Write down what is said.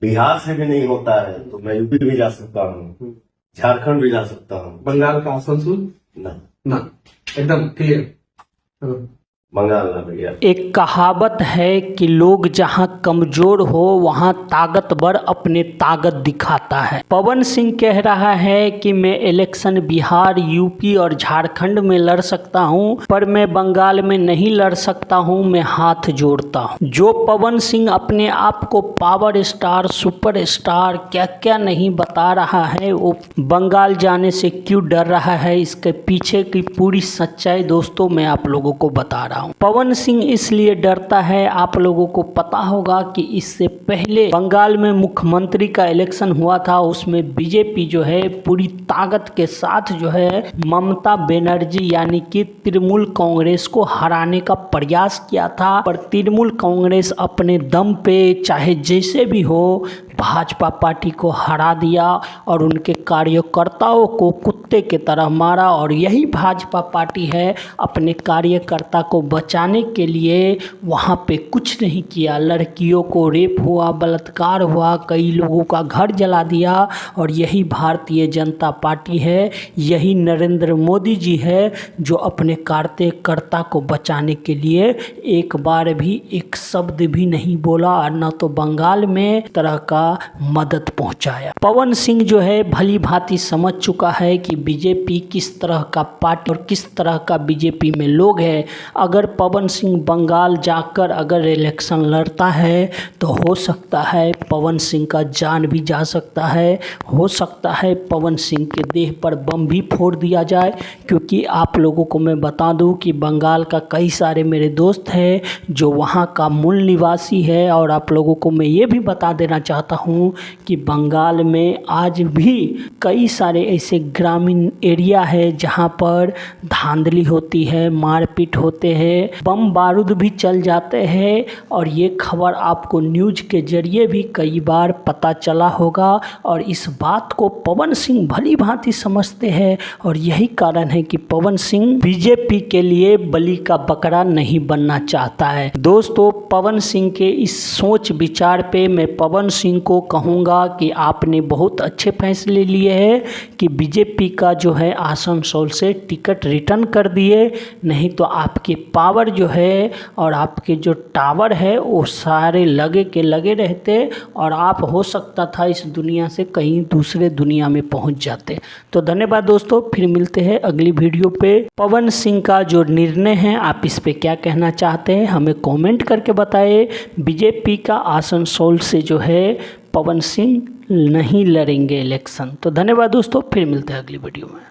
बिहार से भी नहीं होता है तो मैं यूपी भी जा सकता हूँ, झारखंड भी जा सकता हूँ। बंगाल का आसनसोल ना, ना, एकदम क्लियर। बंगाल ना भैया। एक कहावत है कि लोग जहां कमजोर हो वहां ताकतवर अपने ताकत दिखाता है। पवन सिंह कह रहा है कि मैं इलेक्शन बिहार, यूपी और झारखंड में लड़ सकता हूं, पर मैं बंगाल में नहीं लड़ सकता हूं, मैं हाथ जोड़ता हूं। जो पवन सिंह अपने आप को पावर स्टार, सुपर स्टार क्या क्या नहीं बता रहा है, वो बंगाल जाने से क्यों डर रहा है, इसके पीछे की पूरी सच्चाई दोस्तों मैं आप लोगों को बता रहा हूं। पवन सिंह इसलिए डरता है, आप लोगों को पता होगा कि इससे पहले बंगाल में मुख्यमंत्री का इलेक्शन हुआ था, उसमें बीजेपी जो है पूरी ताकत के साथ जो है ममता बनर्जी यानी कि तृणमूल कांग्रेस को हराने का प्रयास किया था, पर तृणमूल कांग्रेस अपने दम पे चाहे जैसे भी हो भाजपा पार्टी को हरा दिया और उनके कार्यकर्ताओं को कुत्ते की तरह मारा। और यही भाजपा पार्टी है अपने कार्यकर्ता को बचाने के लिए वहाँ पे कुछ नहीं किया। लड़कियों को रेप हुआ, बलात्कार हुआ, कई लोगों का घर जला दिया। और यही भारतीय जनता पार्टी है, यही नरेंद्र मोदी जी है जो अपने कार्यकर्ता को बचाने के लिए एक बार भी एक शब्द भी नहीं बोला और न तो बंगाल में तरह का मदद पहुंचाया। पवन सिंह जो है भली भांति समझ चुका है कि बीजेपी किस तरह का पार्टी और किस तरह का बीजेपी में लोग हैं। अगर पवन सिंह बंगाल जाकर अगर इलेक्शन लड़ता है तो हो सकता है पवन सिंह का जान भी जा सकता है, हो सकता है पवन सिंह के देह पर बम भी फोड़ दिया जाए। क्योंकि आप लोगों को मैं बता दूं कि बंगाल का कई सारे मेरे दोस्त हैं जो वहाँ का मूल निवासी है। और आप लोगों को मैं ये भी बता देना चाहता हूँ कि बंगाल में आज भी कई सारे ऐसे ग्रामीण एरिया है जहाँ पर धांधली होती है, मारपीट होते हैं, बम बारूद भी चल जाते हैं। और ये खबर आपको न्यूज़ के जरिए भी कई बार पता चला होगा। और इस बात को पवन सिंह भली भांति समझते हैं और यही कारण है कि पवन सिंह बीजेपी के लिए बलि का बकरा नहीं बनना चाहता है। दोस्तों पवन सिंह के इस सोच विचार पे मैं पवन सिंह को कहूँगा कि आपने बहुत अच्छे फैसले लिए हैं कि बीजेपी का जो है आसनसोल से टिकट रिटर्न कर दिए, नहीं तो आपके पावर जो है और आपके जो टावर है वो सारे लगे के लगे रहते और आप हो सकता था इस दुनिया से कहीं दूसरे दुनिया में पहुंच जाते। तो धन्यवाद दोस्तों, फिर मिलते हैं अगली वीडियो पे। पवन सिंह का जो निर्णय है आप इस पे क्या कहना चाहते हैं हमें कमेंट करके बताएं। बीजेपी का आसनसोल से जो है पवन सिंह नहीं लड़ेंगे इलेक्शन। तो धन्यवाद दोस्तों, फिर मिलते हैं अगली वीडियो में।